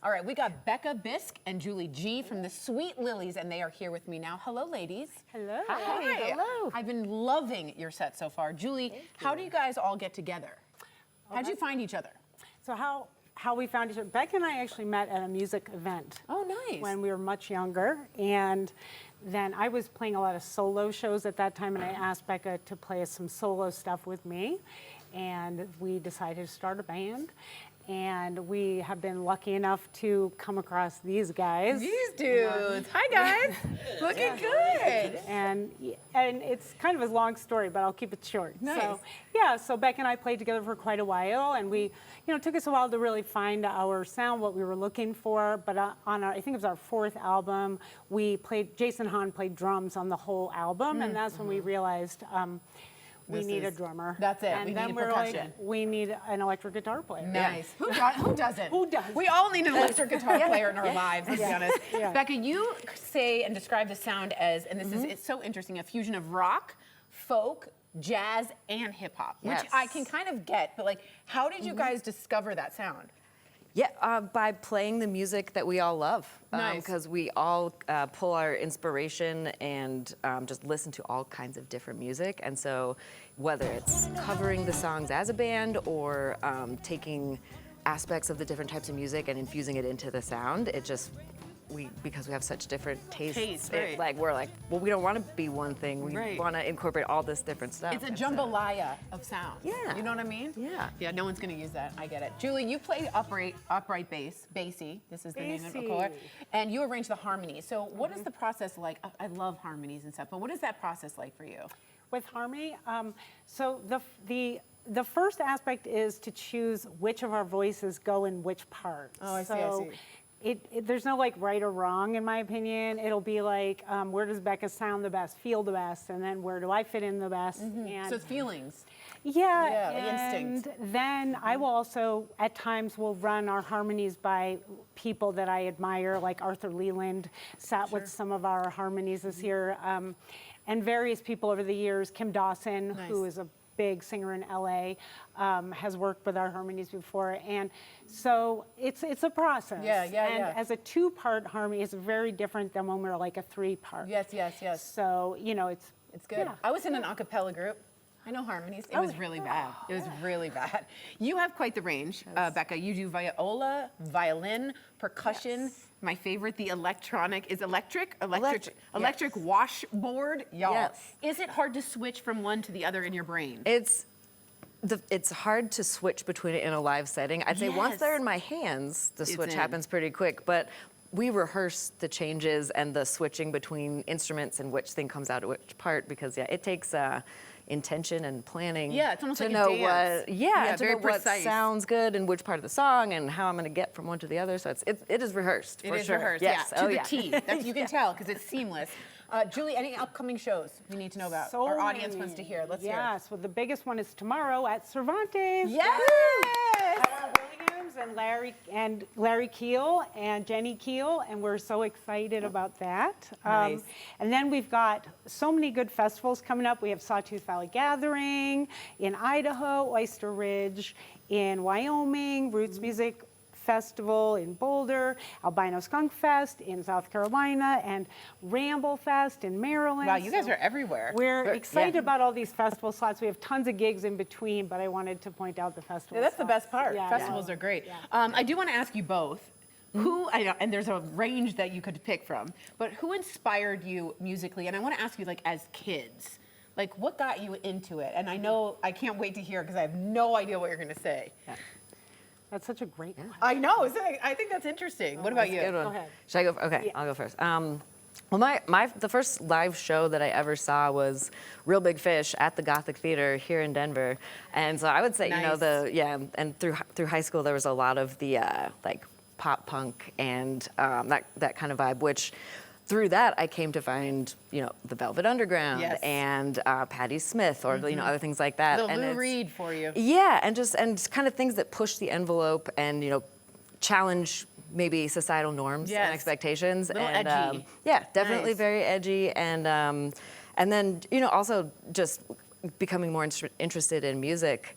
All right, we got Becca Bisk and Julie G from the Sweet Lillies, and they are here with me now. Hello, ladies. Hello. Hi. Hello. I've been loving your set so far. Julie, how do you guys all get together? How'd you find each other? So how we found each other, Becca and I actually met at a music event. Oh, nice. When we were much younger, and then I was playing a lot of solo shows at that time, and I asked Becca to play some solo stuff with me, and we decided to start a band. And we have been lucky enough to come across these guys. These dudes. Hi, guys. Looking good. And it's kind of a long story, but I'll keep it short. Nice. So, yeah, so Becca and I played together for quite a while, and we, it took us a while to really find our sound, what we were looking for. But on our, I think it was our 4th album, Jason Hahn played drums on the whole album, and that's when we realized we need a drummer. That's it. And we then need we're percussion. like, we need an electric guitar player. Nice. Who doesn't? Who does? We all need an electric guitar player in our lives, let's be honest. Yeah. Becca, you say and describe the sound as, and this is it's so interesting, a fusion of rock, folk, jazz, and hip hop, which I can kind of get, but like, how did you guys discover that sound? Yeah, by playing the music that we all love. Nice. Because we all pull our inspiration and just listen to all kinds of different music. And so whether it's covering the songs as a band or taking aspects of the different types of music and infusing it into the sound, it just, because we have such different tastes, right. like we're like, well, we don't want to be one thing. We Right. want to incorporate all this different stuff. It's a jambalaya of sound. Yeah. You know what I mean? Yeah. Yeah, no one's gonna use that. I get it. Julie, you play upright bass, bassy. This is the name of it, Bassy. and you arrange the harmonies. So what is the process like? I love harmonies and stuff, but what is that process like for you? With harmony, so the first aspect is to choose which of our voices go in which parts. Oh, I see, I So there's no like right or wrong in my opinion. It'll be like, where does Becca sound the best, feel the best, and then where do I fit in the best? And So it's feelings. yeah, like and instinct. then I will also, at times, will run our harmonies by people that I admire, like Arthur Leland sat with some of our harmonies this year, and various people over the years. Kim Dawson, who is a big singer in LA, has worked with our harmonies before, and so it's a process. And as a 2-part harmony, it's very different than when we're like a 3-part. Yes, yes, yes. So it's Good. Yeah. I was in an a cappella group. I know harmonies. It was really bad. It was really bad. You have quite the range, Becca. You do viola, violin, percussion. My favorite, the electronic, is electric washboard. Y'all, Yes. is it hard to switch from one to the other in your brain? It's hard to switch between it in a live setting. I'd say once they're in my hands, the switch happens pretty quick, but we rehearse the changes and the switching between instruments and which thing comes out of which part, because it takes intention and planning it's almost to like a know dance. to very know what precise. sounds good and which part of the song and how I'm going to get from one to the other. So it is rehearsed for sure. It is rehearsed, yes. to the T. That's, you can tell because it's seamless. Julie, any upcoming shows we need to know about? So Our audience many. wants to hear. Let's hear. Yes, well, the biggest one is tomorrow at Cervantes. Yes! Williams and Larry Keel and Jenny Keel, and we're so excited about that. Nice. And then we've got so many good festivals coming up. We have Sawtooth Valley Gathering in Idaho, Oyster Ridge in Wyoming, Roots Music Festival in Boulder, Albino Skunk Fest in South Carolina, and Ramble Fest in Maryland. Wow, you guys are everywhere. We're excited about all these festival slots. We have tons of gigs in between, but I wanted to point out the festival That's the best part. Yeah, Festivals are great. I do want to ask you both, who, I know, and there's a range that you could pick from, but who inspired you musically? And I want to ask you, like, as kids, like, what got you into it? And I know, I can't wait to hear because I have no idea what you're going to say. Yeah. That's such a great one. I know. I think that's interesting. What about you? Good one. Go ahead. Should I go? Okay, I'll go first. Well, the first live show that I ever saw was Real Big Fish at the Gothic Theater here in Denver, and so I would say, and through high school there was a lot of the like pop punk and that kind of vibe, which through that I came to find the Velvet Underground and Patti Smith or other things like that. Little Lou Reed for you. Yeah, and kind of things that push the envelope and challenge maybe societal norms and expectations. Little and edgy. yeah, definitely Nice. very edgy, and then also just becoming more interested in music.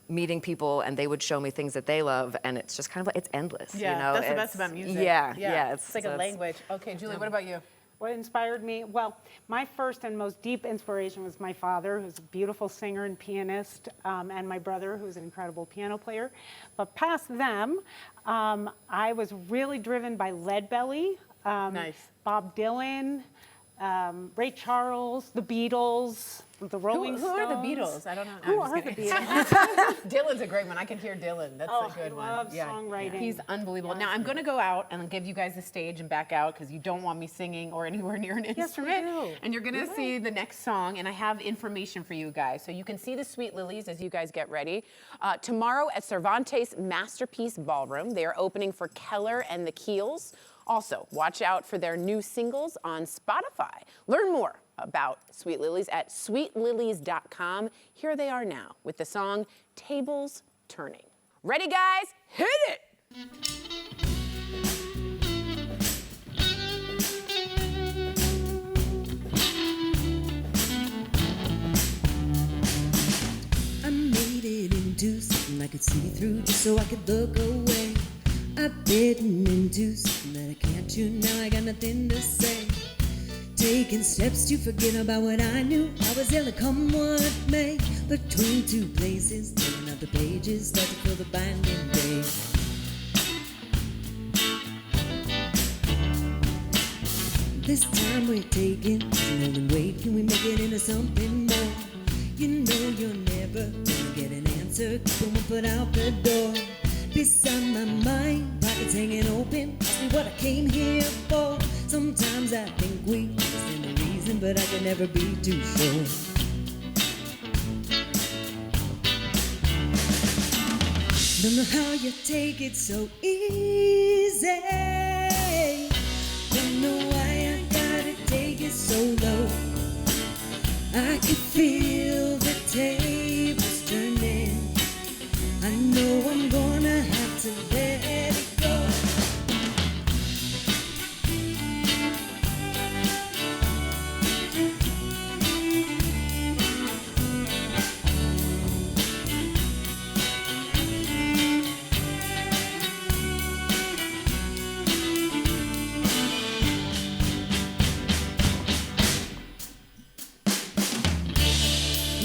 meeting people, and they would show me things that they love, and it's just kind of like, it's endless. Yeah, you know? that's the best about music. Yeah. It's like a language. Okay, Julie, what about you? What inspired me? Well, my first and most deep inspiration was my father, who's a beautiful singer and pianist, and my brother, who's an incredible piano player. But past them, I was really driven by Leadbelly, Nice. Bob Dylan, Ray Charles, the Beatles, the Rolling Who Stones. are the Beatles? I don't know. Who I'm are just the kidding. Beatles? Dylan's a great one. I can hear Dylan. That's a good one. I love songwriting. He's unbelievable. Now I'm going to go out and give you guys the stage and back out because you don't want me singing or anywhere near an Yes, we instrument. do. And you're going to see the next song, and I have information for you guys. So you can see the Sweet Lillies as you guys get ready. Tomorrow at Cervantes Masterpiece Ballroom, they are opening for Keller and the Keels. Also, watch out for their new singles on Spotify. Learn more about Sweet Lillies at sweetlillies.com. Here they are now with the song Tables Turning. Ready, guys? Hit it! I made it into something I could see through just so I could look away. I've bitten into something that I can't chew, now I got nothing to say. Taking steps to forget about what I knew, I was ill to come what may. Between two places, turning out the pages, start to feel the binding day. This time we're taking more than weight, can we make it into something more? You know you're never gonna get an answer, keep one foot out the door. Beside my mind, pockets hanging open, ask me what I came here for. Sometimes I think we understand the reason, but I can never be too sure. Don't know how you take it so easy. Don't know why I gotta take it so low. I can feel the tables turning. I know I'm gonna have to let it go.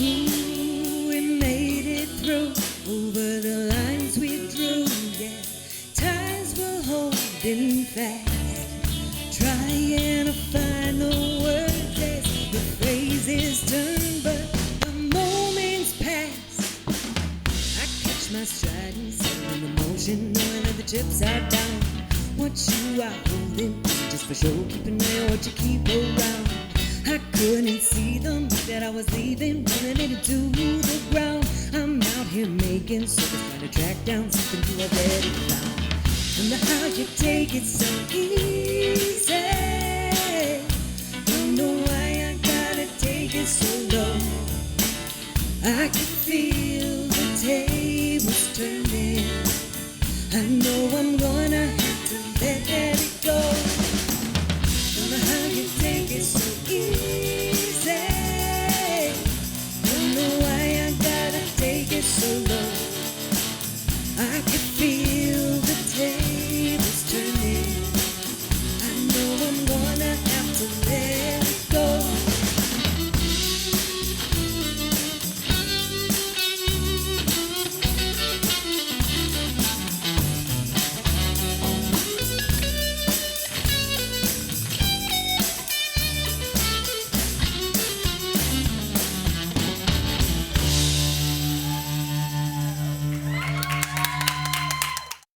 Ooh, we made it through, over the lines we drew, yeah. Ties were holding fast, trying to find the words as the phrases turn, but the moments pass. I catch my stride and set in motion, knowing that the chips are down. What you are holding, just for show, keep an eye on what you keep around. I couldn't see the mark that I was leaving, running into the ground. I'm out here making circles, trying to track down something you already found. Don't know how you take it so easy.